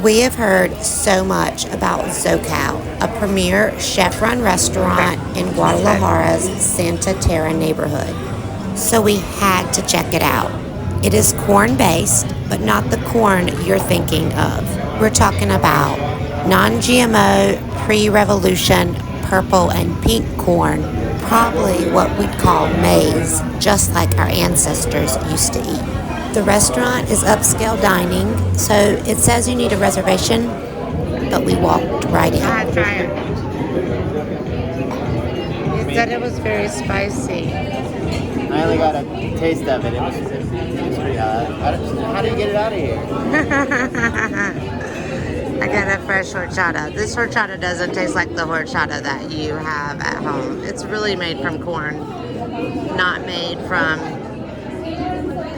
We have heard so much about Zokol, a premier chef-run restaurant in Guadalajara's Santa Tere neighborhood. So we had to check it out. It is corn-based, but not the corn you're thinking of. We're talking about non-GMO, pre-revolution, purple and pink corn, probably what we'd call maize, just like our ancestors used to eat. The restaurant is upscale dining, so it says you need a reservation, but we walked right in. I try it. You said it was very spicy. I only got a taste of it. It was pretty hot. How do you get it out of here? I got a fresh horchata. This horchata doesn't taste like the horchata that you have at home. It's really made from corn, not made from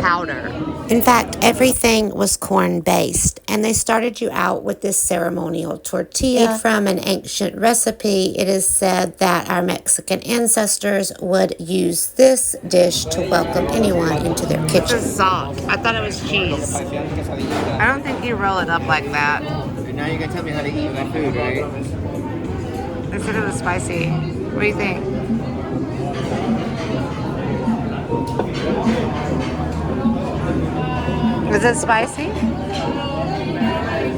powder. In fact, everything was corn-based, and they started you out with this ceremonial tortilla. Made from an ancient recipe, it is said that our Mexican ancestors would use this dish to welcome anyone into their kitchen. This is salt. I thought it was cheese. I don't think you roll it up like that. Now you're going to tell me how to eat my food, right? They said it was spicy. What do you think? Is it spicy?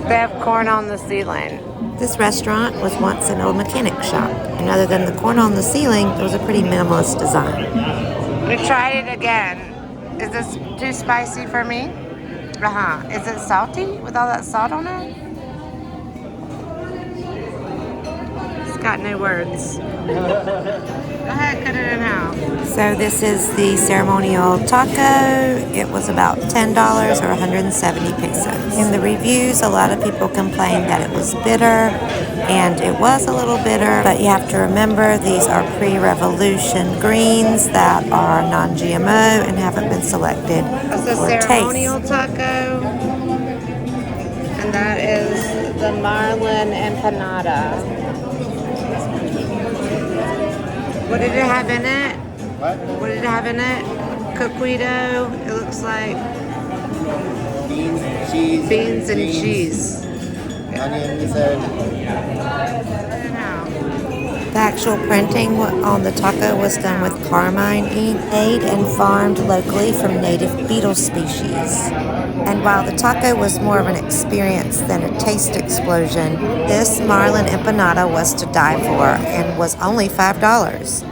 They have corn on the ceiling. This restaurant was once an old mechanic shop, and other than the corn on the ceiling, it was a pretty minimalist design. We tried it again. Is this too spicy for me? Is it salty with all that salt on it? It's got no words. Go ahead, cut it in half. So this is the ceremonial taco. It was about $10 or 170 pesos. In the reviews, a lot of people complained that it was bitter, and it was a little bitter, but you have to remember these are pre-revolution greens that are non-GMO and haven't been selected It's a for ceremonial taste. taco, and that is the marlin empanada. What did it have in it? What? What did it have in it? Coquito, it looks like. Beans, cheese. Beans and cheese. Onion, you said. The actual printing on the taco was done with carmine ink, made and farmed locally from native beetle species. And while the taco was more of an experience than a taste explosion, this marlin empanada was to die for and was only $5.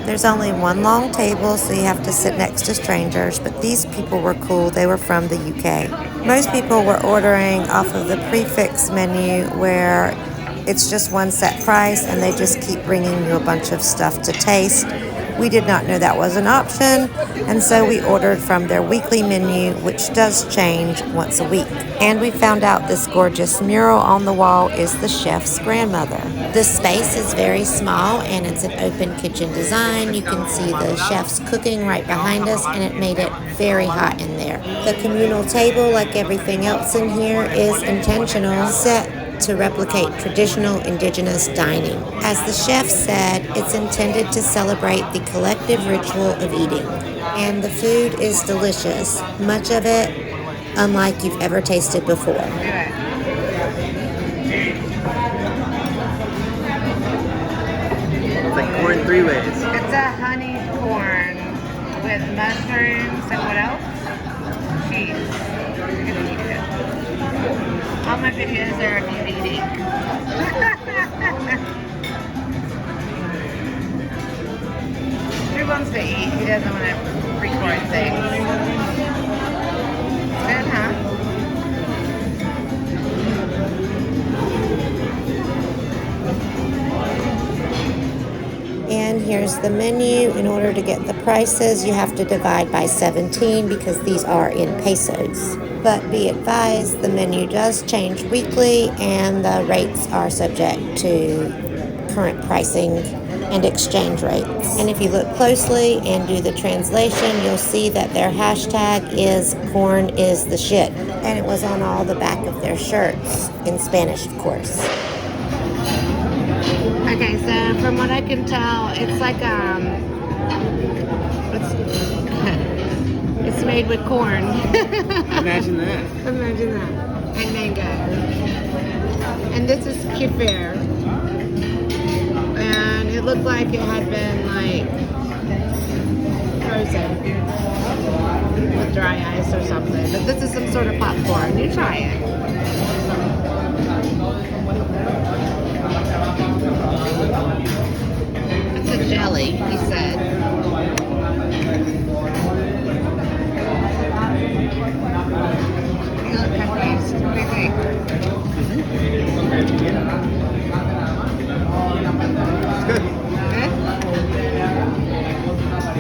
There's only one long table, so you have to sit next to strangers, but these people were cool. They were from the UK. Most people were ordering off of the prefix menu where it's just one set price and they just keep bringing you a bunch of stuff to taste. We did not know that was an option, and so we ordered from their weekly menu, which does change once a week. And we found out this gorgeous mural on the wall is the chef's grandmother. The space is very small, and it's an open kitchen design. You can see the chefs cooking right behind us, and it made it very hot in there. The communal table, like everything else in here, is intentional, set to replicate traditional indigenous dining. As the chef said, it's intended to celebrate the collective ritual of eating. And the food is delicious, much of it unlike you've ever tasted before. It's like corn three ways. It's a honey corn with mushrooms and what else? Cheese. You're gonna eat it. All my videos are of you eating. Who wants to eat? He doesn't want to record things. Good, huh? And here's the menu. In order to get the prices, you have to divide by 17 because these are in pesos. But be advised, the menu does change weekly and the rates are subject to current pricing and exchange rates. And if you look closely and do the translation, you'll see that their hashtag is corn is the shit. And it was on all the back of their shirts, in Spanish, of course. Okay, so from what I can tell, it's like it's made with corn. Imagine that. Imagine that. And mango. And this is kefir. And it looked like it had been like frozen with dry ice or something. But this is some sort of popcorn. You try it. It's a jelly, he said. You look confused. What do you think? Good. Good?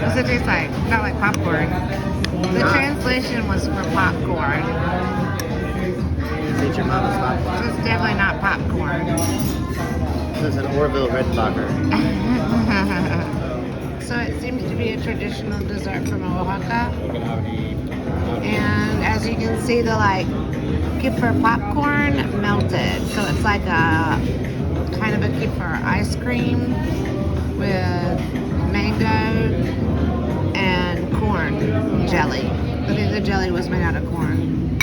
What's it taste like? Not like popcorn. The translation was for popcorn. Is it your mama's popcorn? It's definitely not popcorn. This is an Orville Redenbacher. So it seems to be a traditional dessert from Oaxaca. And as you can see, the like kefir popcorn melted. So it's like a kind of a kefir ice cream with mango and corn jelly. I think the jelly was made out of corn.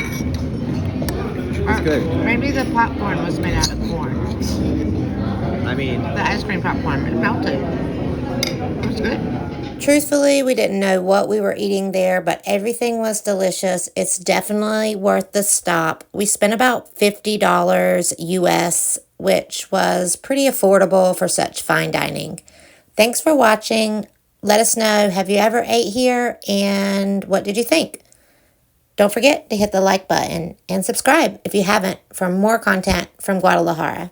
It's good. Maybe the popcorn was made out of corn. I mean, The ice cream popcorn. It melted. It was good. Truthfully, we didn't know what we were eating there, but everything was delicious. It's definitely worth the stop. We spent about $50 US, which was pretty affordable for such fine dining. Thanks for watching. Let us know, have you ever ate here, and what did you think? Don't forget to hit the like button and subscribe if you haven't for more content from Guadalajara.